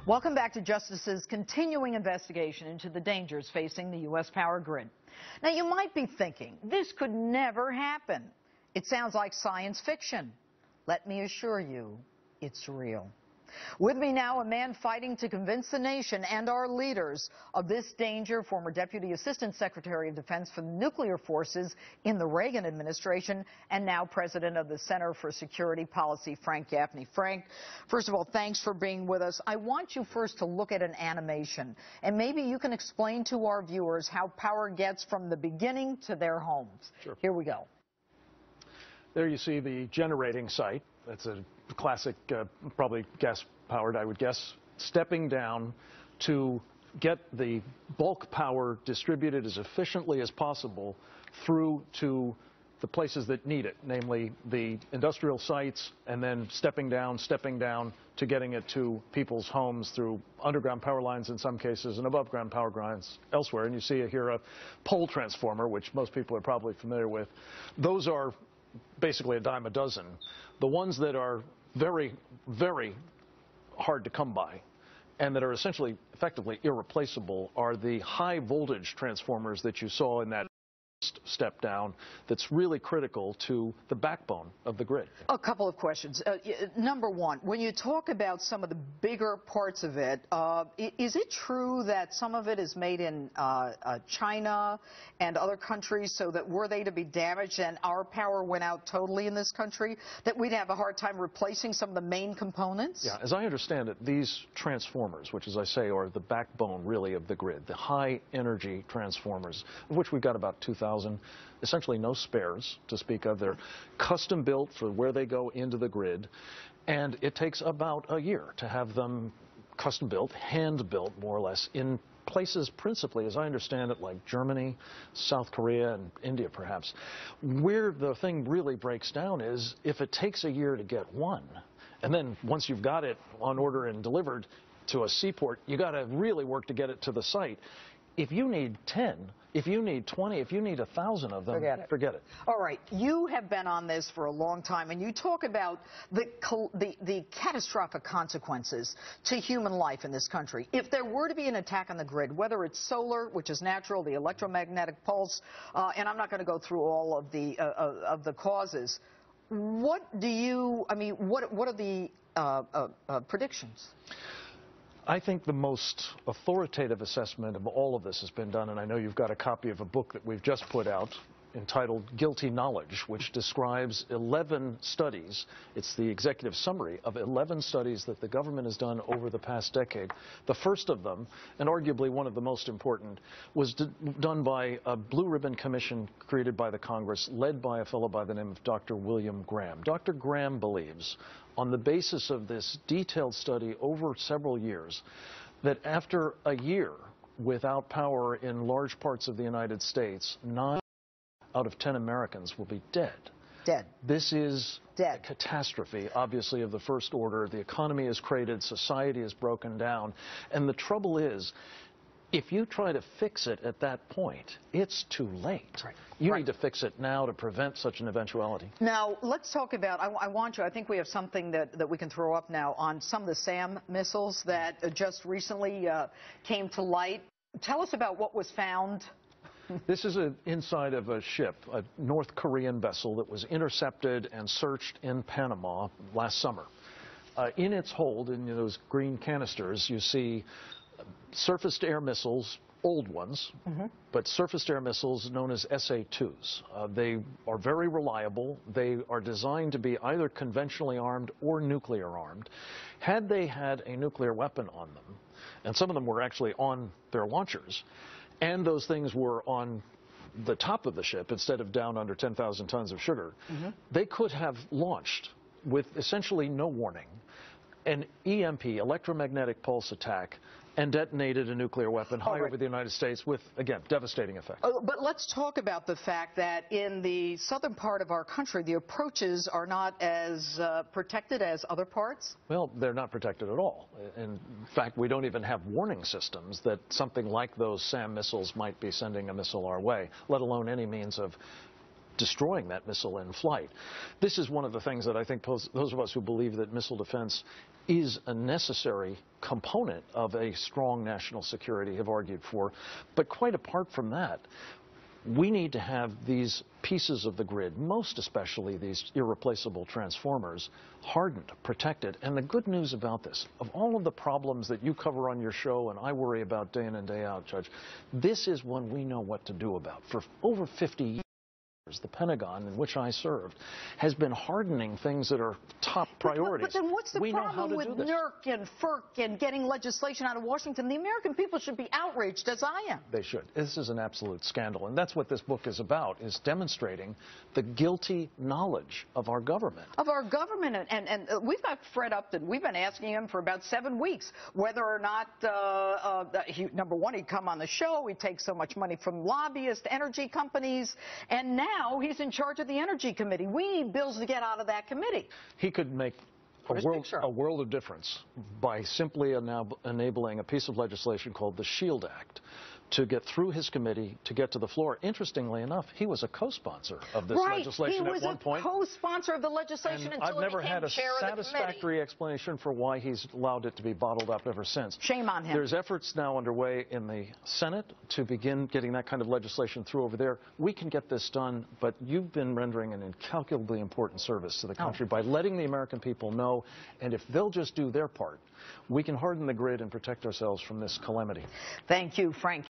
Welcome back to Justice's continuing investigation into the dangers facing the U.S. power grid. Now, you might be thinking, this could never happen. It sounds like science fiction. Let me assure you, it's real. With me now, a man fighting to convince the nation and our leaders of this danger, former Deputy Assistant Secretary of Defense for the Nuclear Forces in the Reagan administration, and now President of the Center for Security Policy, Frank Gaffney. Frank, first of all, thanks for being with us. I want you first to look at an animation, and maybe you can explain to our viewers how power gets from the beginning to their homes. Sure. Here we go. There you see the generating site. That's a classic, probably gas-powered, I would guess, stepping down to get the bulk power distributed as efficiently as possible through to the places that need it, namely the industrial sites, and then stepping down to getting it to people's homes through underground power lines in some cases and above-ground power lines elsewhere. And you see here a pole transformer, which most people are probably familiar with. Those are basically a dime a dozen. The ones that are very, very hard to come by and that are essentially effectively irreplaceable are the high voltage transformers that you saw in that step down. That's really critical to the backbone of the grid. A couple of questions. Number one, when you talk about some of the bigger parts of it, is it true that some of it is made in China and other countries, so that were they to be damaged and our power went out totally in this country, that we'd have a hard time replacing some of the main components? Yeah, as I understand it, these transformers, which as I say are the backbone really of the grid, the high energy transformers, of which we've got about 2,000, essentially no spares to speak of. They're custom built for where they go into the grid, and it takes about a year to have them custom built, hand built more or less, in places principally, as I understand it, like Germany, South Korea, and India perhaps. Where the thing really breaks down is if it takes a year to get one, and then once you've got it on order and delivered to a seaport, you got to really work to get it to the site. If you need 10, if you need 20, if you need 1,000 of them, forget it. All right. You have been on this for a long time, and you talk about the catastrophic consequences to human life in this country. If there were to be an attack on the grid, whether it's solar, which is natural, the electromagnetic pulse, and I'm not going to go through all of the causes, what do you, I mean, what are the predictions? I think the most authoritative assessment of all of this has been done, and I know you've got a copy of a book that we've just put out entitled Guilty Knowledge, which describes 11 studies. It's the executive summary of 11 studies that the government has done over the past decade. The first of them, and arguably one of the most important, was done by a blue ribbon commission created by the Congress, led by a fellow by the name of Dr. William Graham. Dr. Graham believes, on the basis of this detailed study over several years, that after a year without power in large parts of the United States, 9 out of 10 Americans will be dead. Dead. This is dead. A catastrophe, obviously, of the first order. The economy is cratered, society is broken down, and the trouble is, if you try to fix it at that point, it's too late. Right. You need to fix it now to prevent such an eventuality. Now, let's talk about, I think we have something that we can throw up now on some of the SAM missiles that just recently came to light. Tell us about what was found. This is inside of a ship, a North Korean vessel that was intercepted and searched in Panama last summer. In its hold, in those green canisters, you see surface-to-air missiles, old ones, but surface-to-air missiles known as SA-2s. They are very reliable. They are designed to be either conventionally armed or nuclear armed. Had they had a nuclear weapon on them, and some of them were actually on their launchers, and those things were on the top of the ship instead of down under 10,000 tons of sugar, they could have launched with essentially no warning an EMP, electromagnetic pulse attack, and detonated a nuclear weapon high over the United States with, again, devastating effects. But let's talk about the fact that in the southern part of our country, the approaches are not as protected as other parts? Well, they're not protected at all. In fact, we don't even have warning systems that something like those SAM missiles might be sending a missile our way, let alone any means of destroying that missile in flight. This is one of the things that I think those of us who believe that missile defense is a necessary component of a strong national security have argued for. But quite apart from that, we need to have these pieces of the grid, most especially these irreplaceable transformers, hardened, protected. And the good news about this, of all of the problems that you cover on your show and I worry about day in and day out, Judge, this is one we know what to do about. For over 50 years, the Pentagon, in which I served, has been hardening things that are top priorities. But then what's the problem with NERC and FERC and getting legislation out of Washington? The American people should be outraged, as I am. They should. This is an absolute scandal, and that's what this book is about, is demonstrating the guilty knowledge of our government. And we've got Fred Upton. We've been asking him for about 7 weeks whether or not, number one, he'd come on the show, he'd take so much money from lobbyists, energy companies, and now he's in charge of the Energy Committee. We need bills to get out of that committee. He could make a world of difference by simply enabling a piece of legislation called the SHIELD Act to get through his committee, to get to the floor. Interestingly enough, he was a co-sponsor of this legislation at one point. He was a co-sponsor of the legislation until I've never had a chair satisfactory explanation for why he's allowed it to be bottled up ever since. Shame on him. There's efforts now underway in the Senate to begin getting that kind of legislation through over there. We can get this done, but you've been rendering an incalculably important service to the country by letting the American people know, and if they'll just do their part, we can harden the grid and protect ourselves from this calamity. Thank you, Frank.